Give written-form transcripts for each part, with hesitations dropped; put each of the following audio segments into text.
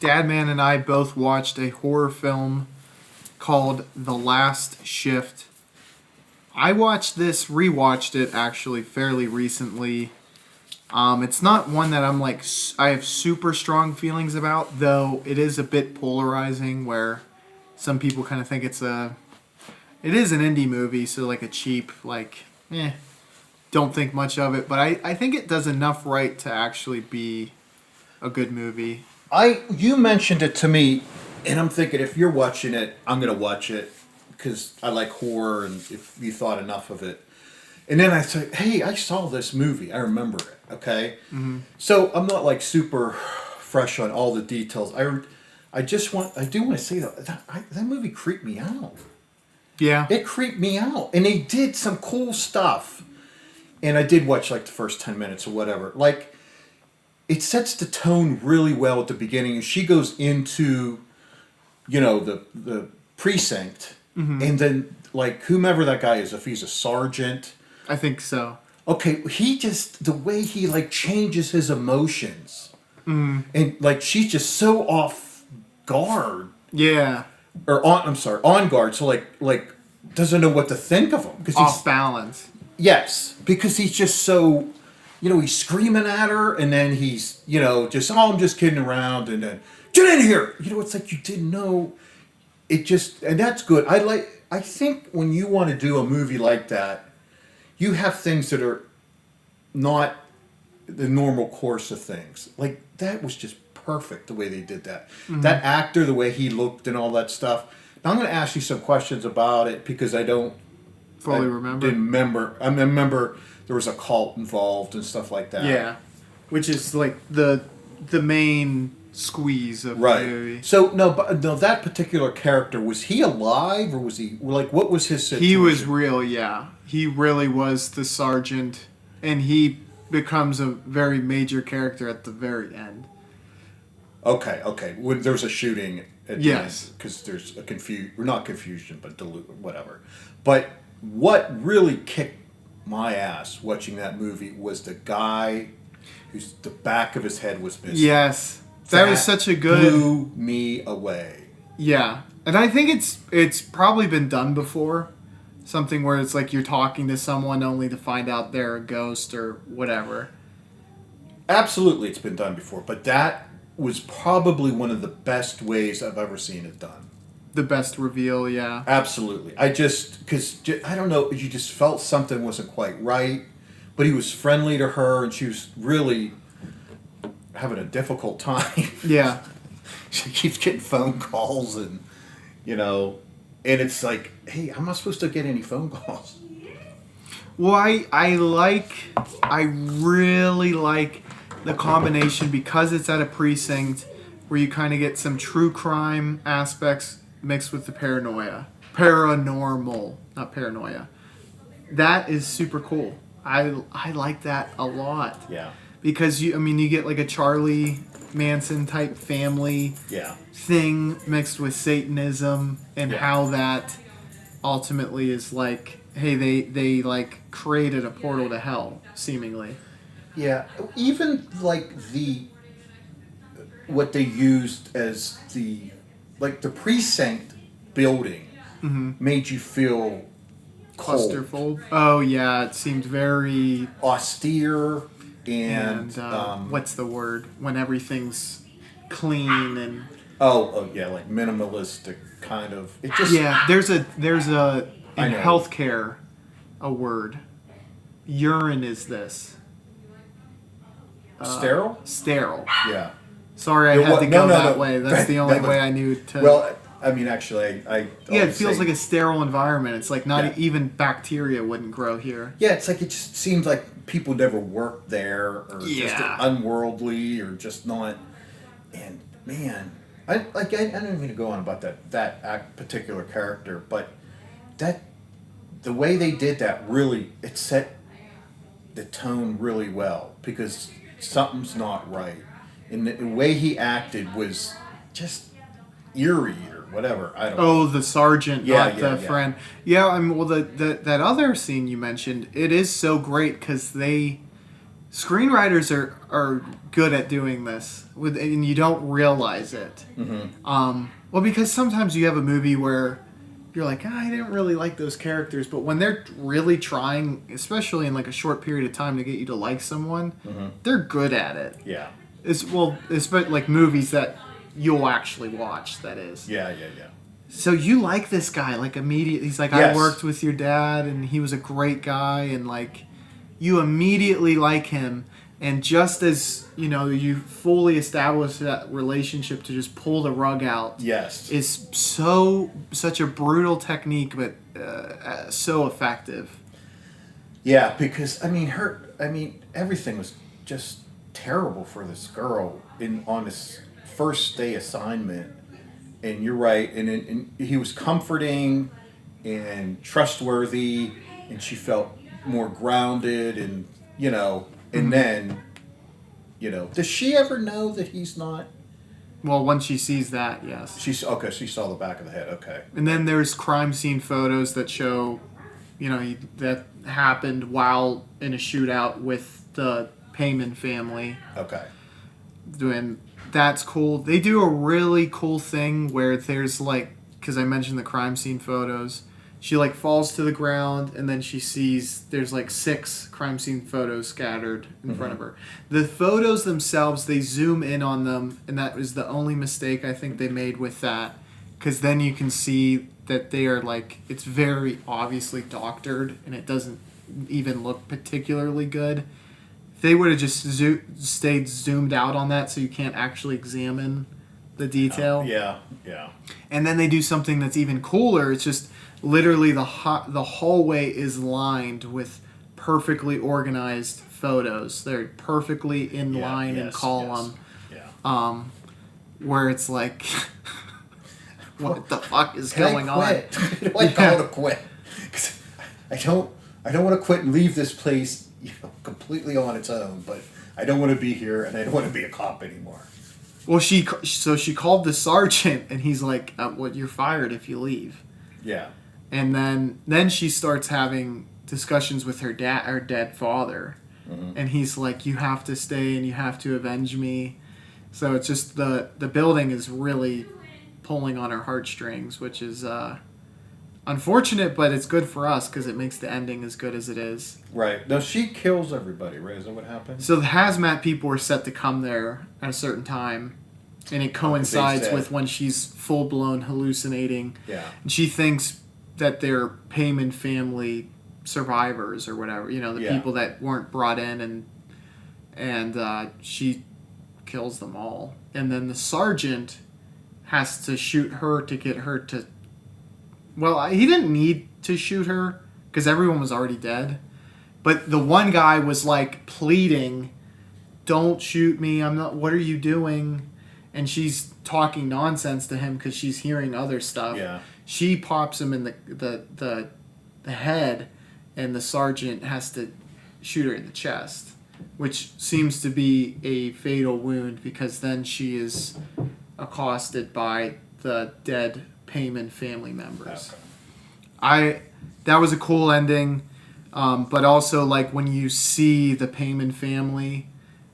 DadMan and I both watched a horror film called The Last Shift. I rewatched it actually fairly recently. It's not one that I have super strong feelings about, though it is a bit polarizing where some people kind of think it is an indie movie, so like a cheap, don't think much of it, but I think it does enough right to actually be a good movie. You mentioned it to me, and I'm thinking if you're watching it, I'm going to watch it because I like horror, and if you thought enough of it. And then I said, hey, I saw this movie. I remember it, okay? Mm-hmm. So I'm not like super fresh on all the details. I do want to say that movie creeped me out. Yeah. It creeped me out. And they did some cool stuff. And I did watch like the first 10 minutes or whatever. Like, it sets the tone really well at the beginning. And she goes into, the precinct. Mm-hmm. And then, like, whomever that guy is, if he's a sergeant. I think so. Okay, the way he, like, changes his emotions. Mm. And, like, she's just so off guard. Yeah. On guard. So, like doesn't know what to think of him. Off balance. Yes, because he's just so, he's screaming at her, and then he's, I'm just kidding around, and then, get in here! It's like you didn't know. And that's good. I think when you want to do a movie like that, you have things that are not the normal course of things. Like, that was just perfect, the way they did that. Mm-hmm. That actor, the way he looked and all that stuff. Now, I'm going to ask you some questions about it, because I don't remember. I remember there was a cult involved and stuff like that. Yeah, which is like the main squeeze of the movie. So no, that particular character, was he alive, or was he what was his situation? He was real. Yeah, he really was the sergeant, and he becomes a very major character at the very end. Okay. There's a shooting at the end, because there's not confusion, but whatever. But what really kicked my ass watching that movie was the guy whose the back of his head was missing. Yes, that was such a good. Blew me away. Yeah, and I think it's probably been done before. Something where it's like you're talking to someone only to find out they're a ghost or whatever. Absolutely, it's been done before, but that was probably one of the best ways I've ever seen it done. The best reveal, yeah. Absolutely. Because I don't know, you just felt something wasn't quite right, but he was friendly to her, and she was really having a difficult time. Yeah. She keeps getting phone calls, and, and it's like, hey, I'm not supposed to get any phone calls. Well, I really like the combination, because it's at a precinct where you kind of get some true crime aspects mixed with the paranormal, not paranoia. That is super cool. I like that a lot. Yeah. Because you get like a Charlie Manson type family thing mixed with Satanism, and how that ultimately is like, hey, they like created a portal to hell, seemingly. Yeah, even like what they used as the precinct building made you feel cold. Clusterfull. Oh yeah, it seemed very austere and what's the word when everything's clean and like minimalistic kind of. It just there's a in healthcare a word. Urine is this. Sterile? Sterile. Yeah. Sorry, I had to go that way. That's the only way I knew to. Well, I mean, actually, I it feels like a sterile environment. It's like not even bacteria wouldn't grow here. Yeah, it's like it just seems like people never worked there, or just unworldly, or just not. And man, I don't even go on about that particular character, but the way they did that really, it set the tone really well, because something's not right. And the way he acted was just eerie or whatever. I don't know. Oh, the sergeant, not the friend. Yeah, that other scene you mentioned, it is so great because they Screenwriters are good at doing this, and you don't realize it. Well, because sometimes you have a movie where you're like, I didn't really like those characters, but when they're really trying, especially in like a short period of time, to get you to like someone, they're good at it. Yeah. It's like movies that you'll actually watch. That is. Yeah. So you like this guy like immediately? He's like, Yes. I worked with your dad, and he was a great guy, and like, you immediately like him. And just as, you fully establish that relationship, to just pull the rug out Yes. is such a brutal technique, but so effective. Yeah, because everything was just terrible for this girl on his first day assignment. And you're right, and he was comforting and trustworthy, and she felt more grounded, and and then, does she ever know that he's not? Well, once she sees that, yes. She saw the back of the head. Okay. And then there's crime scene photos that show, that happened while in a shootout with the Payman family. Okay. And that's cool. They do a really cool thing where there's because I mentioned the crime scene photos, she falls to the ground, and then she sees there's 6 crime scene photos scattered in front of her. The photos themselves, they zoom in on them, and that was the only mistake I think they made with that, because then you can see that they are it's very obviously doctored, and it doesn't even look particularly good. If they would have just stayed zoomed out on that so you can't actually examine the detail. Yeah. And then they do something that's even cooler. It's just literally the hallway is lined with perfectly organized photos. They're perfectly in line and column. Yes. Yeah. Where it's what the fuck is going on? I call to quit. 'Cause I don't want to quit and leave this place completely on its own, but I don't want to be here, and I don't want to be a cop anymore. Well, she called the sergeant, and he's like, you're fired if you leave. Yeah. And then she starts having discussions with her dead father. And he's like, you have to stay, and you have to avenge me. So it's just the building is really pulling on her heartstrings, which is unfortunate, but it's good for us because it makes the ending as good as it is. Right. No, she kills everybody, right? Is that what happens? So the hazmat people were set to come there at a certain time, and it coincides with when she's full-blown hallucinating. Yeah. And she thinks that they're Payman family survivors or whatever, people that weren't brought in, and she kills them all. And then the sergeant has to shoot her to get her to... Well, he didn't need to shoot her because everyone was already dead. But the one guy was pleading, don't shoot me, I'm not... What are you doing? And she's talking nonsense to him because she's hearing other stuff. Yeah. She pops him in the head, and the sergeant has to shoot her in the chest, which seems to be a fatal wound because then she is accosted by the dead Payman family members. Okay. That was a cool ending, but also when you see the Payman family,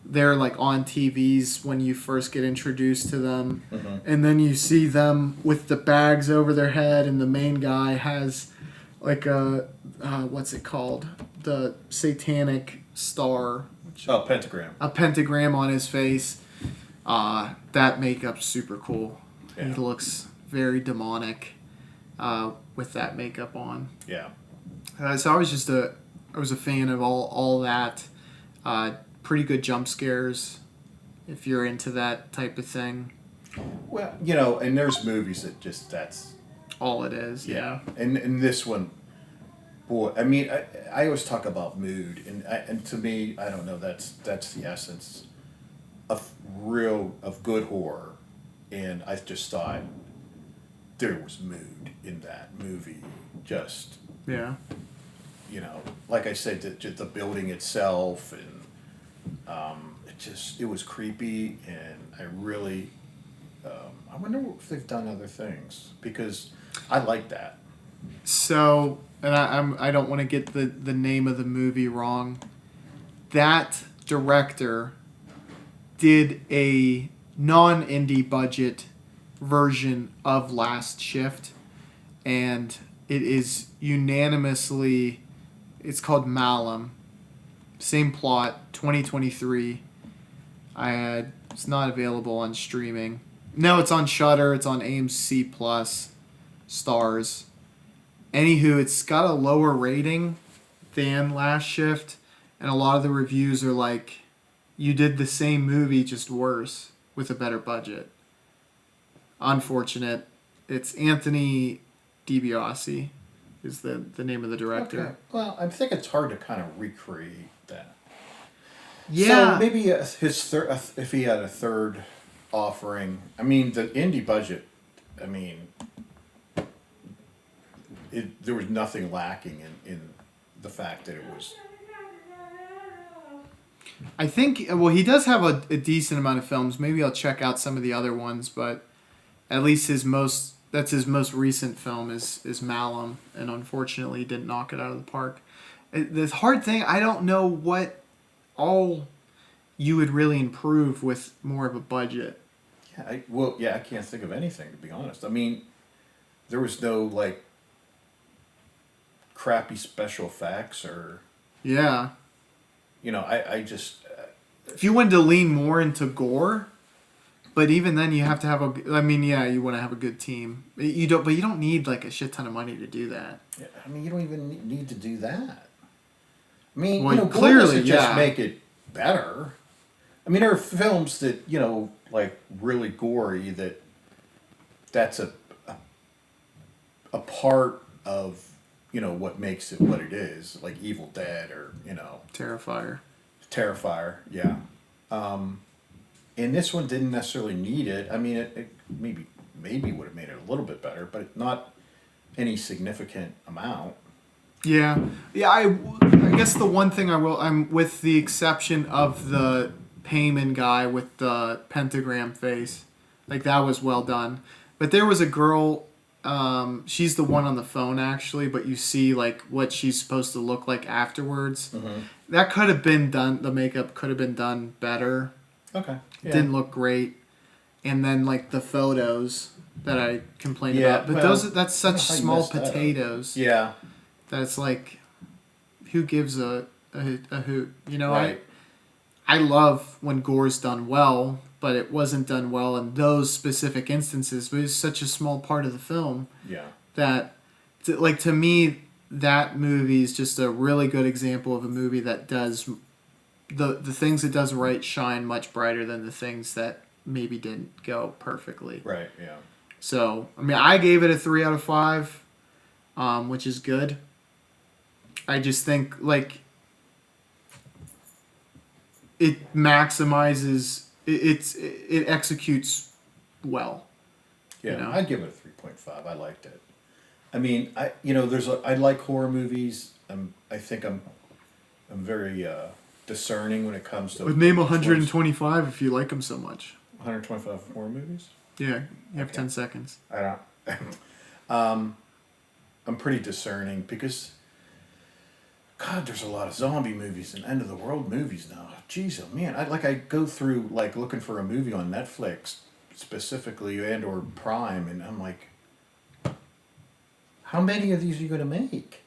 they're on TVs when you first get introduced to them, and then you see them with the bags over their head, and the main guy has a what's it called, the satanic star, pentagram. A pentagram on his face. That makeup's super cool. Yeah. He looks very demonic with that makeup on. Yeah. So I was a fan of all that. Pretty good jump scares if you're into that type of thing. Well, and there's movies that just that's all it is. Yeah. And this one, boy, I always talk about mood, and to me, I don't know, that's the essence of good horror, and I just thought there was mood in that movie. Just like I said, the building itself, and it was creepy, and I really I wonder if they've done other things, because I like that. So, and I don't want to get the name of the movie wrong. That director did a non-indie budget version of Last Shift, and it is unanimously, it's called Malum. Same plot, 2023. It's not available on streaming. No, it's on Shudder. It's on AMC Plus, Stars. Anywho, it's got a lower rating than Last Shift, and a lot of the reviews are like, you did the same movie, just worse, with a better budget. Unfortunate. It's Anthony DiBlasi is the name of the director. Okay. Well, I think it's hard to kind of recreate that. Yeah. So maybe his third, if he had a third offering. I mean, the indie budget. I mean, there was nothing lacking in the fact that it was. I think, well, he does have a decent amount of films. Maybe I'll check out some of the other ones, but at least his most recent film is Malum, and unfortunately he didn't knock it out of the park. The hard thing, I don't know what all you would really improve with more of a budget. Yeah, I can't think of anything, to be honest. I mean, there was no, like, crappy special effects or... Yeah. You know, I just... if you wanted to lean more into gore, but even then you have to have you want to have a good team. But you don't need, like, a shit ton of money to do that. Yeah, I mean, you don't even need to do that. I mean, well, gore doesn't just make it better. I mean, there are films that, like, really gory that's a part of, what makes it what it is, like Evil Dead or, Terrifier, yeah. And this one didn't necessarily need it. I mean, it maybe would have made it a little bit better, but not any significant amount. Yeah. Yeah, I guess the one thing I'm with the exception of the Payman guy with the pentagram face. Like, that was well done. But there was a girl, she's the one on the phone, actually, but you see, like, what she's supposed to look like afterwards. Mm-hmm. That could have been done, the makeup could have been done better. Okay. Yeah. Didn't look great. And then, like, the photos that I complained about. But that's such small potatoes. Yeah. That it's like, who gives a hoot? Right. I love when gore's done well, but it wasn't done well in those specific instances. But it's such a small part of the film. Yeah. That, like, to me, that movie is just a really good example of a movie that does the things it does right shine much brighter than the things that maybe didn't go perfectly. Right. Yeah. So, I mean, I gave it a 3 out of 5, which is good. I just think, like, it maximizes, it executes well. Yeah, I'd give it a 3.5. I liked it. I mean, I like horror movies. I think I'm very discerning when it comes to... I'd name 125 if you like them so much. 125 horror movies? Yeah, you have 10 seconds. I don't... I'm pretty discerning because... God, there's a lot of zombie movies and end-of-the-world movies now. Jeez, oh man. I go through, like, looking for a movie on Netflix specifically and or Prime, and I'm like, how many of these are you going to make?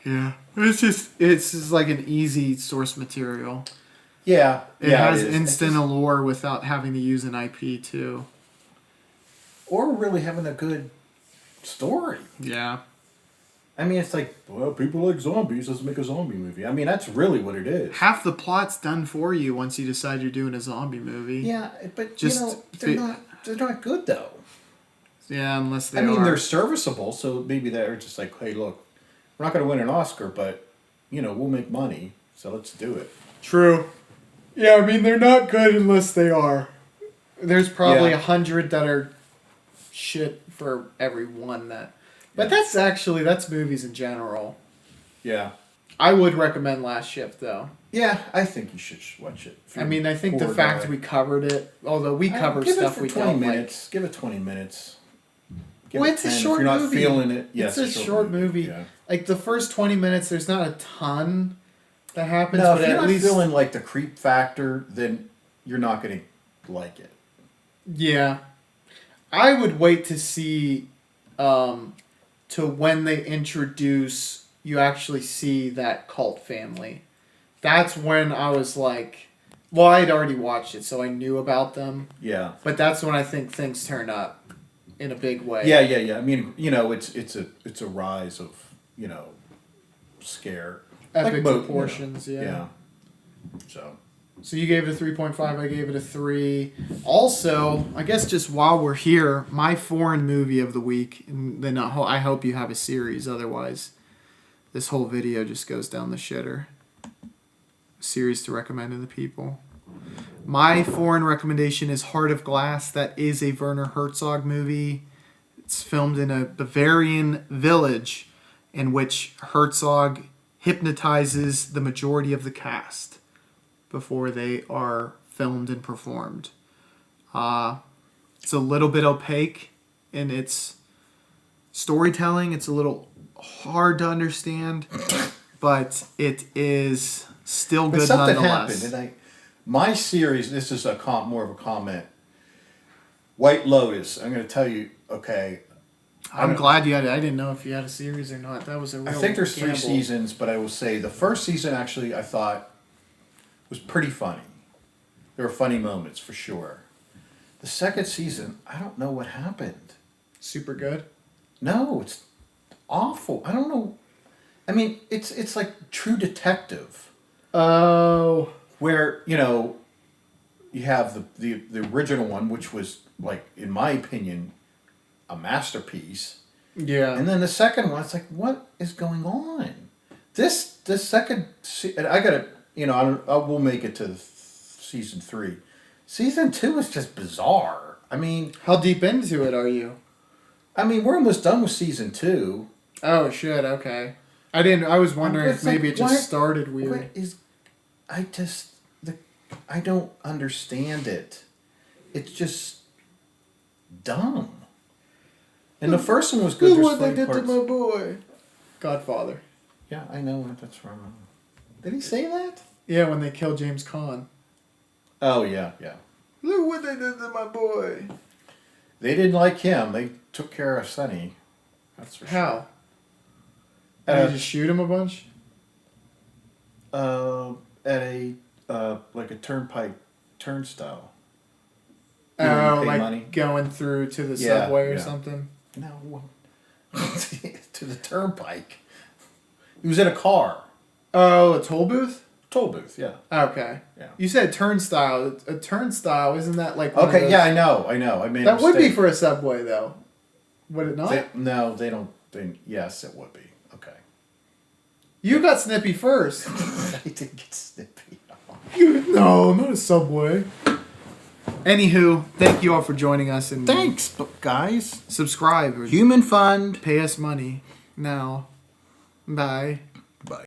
Yeah. It's just like an easy source material. Yeah. It has instant allure without having to use an IP, too. Or really having a good story. Yeah. I mean, it's like, well, people like zombies, let's make a zombie movie. I mean, that's really what it is. Half the plot's done for you once you decide you're doing a zombie movie. Yeah, but, they're not good, though. Yeah, unless they are. I mean, they're serviceable, so maybe they're just like, hey, look, we're not going to win an Oscar, but, we'll make money, so let's do it. True. Yeah, I mean, they're not good unless they are. There's probably 100 that are shit for every one that... But that's movies in general. Yeah. I would recommend Last Shift, though. Yeah, I think you should watch it. I mean, I think the fact we covered it, although we cover stuff we don't minutes. Give it 20 minutes. Well, it's a short movie. If you're not feeling it, it's a short movie. Yeah. Like, the first 20 minutes, there's not a ton that happens. No, but if you're at not least feeling like the creep factor, then you're not going to like it. yeah, I would wait to see, to when they introduce you actually see that cult family. That's when I was like, well, I'd already watched it, so I knew about them. Yeah. But that's when I think things turn up in a big way. Yeah. I mean, it's a rise of, scare. Epic Like proportions, Yeah. So you gave it a 3.5, I gave it a 3. Also, I guess just while we're here, my foreign movie of the week, and then I hope you have a series, otherwise this whole video just goes down the shitter. A series to recommend to the people. My foreign recommendation is Heart of Glass. That is a Werner Herzog movie. It's filmed in a Bavarian village in which Herzog hypnotizes the majority of the cast before they are filmed and performed. It's a little bit opaque in its storytelling. It's a little hard to understand, but it is still good something nonetheless. happened, and my series. This is more of a comment. White Lotus. I'm going to tell you. Okay. I'm glad you had it. I didn't know if you had a series or not. That was a real I think there's gamble. 3 seasons, but I will say the first season actually I thought was pretty funny. There were funny moments for sure. The second season, I don't know what happened. Super good. No, it's awful. I don't know. I mean, it's like True Detective. Oh. Where, you have the original one, which was, like, in my opinion, a masterpiece. Yeah. And then the second one, it's like, what is going on? This second, I gotta, I will make it to season 3. Season 2 is just bizarre. I mean, how deep into it are you? I mean, we're almost done with season 2. Oh shit! Okay. I was wondering if maybe it just started weird. I don't understand it. It's just dumb. And the first one was good. Look what they did to my boy. Godfather. Yeah, I know what that's from. Did he say that? Yeah, when they killed James Caan. Oh, yeah. Look what they did to my boy. They didn't like him. They took care of Sonny. That's for sure. How? Did they just shoot him a bunch? At a like a turnstile. Oh, like money. going through to the subway or something? No. To the turnpike. He was in a car. Oh, a toll booth? Toll booth, yeah. Okay. Yeah. You said turnstile. A turnstile, isn't that like one of those... yeah, I know. I made that would be for a subway, though. Would it not? They don't. Yes, it would be. Okay. You got snippy first. I didn't get snippy. No, not a subway. Anywho, thank you all for joining us. And thanks, guys. Subscribe. Human Fund. Pay us money now. Bye.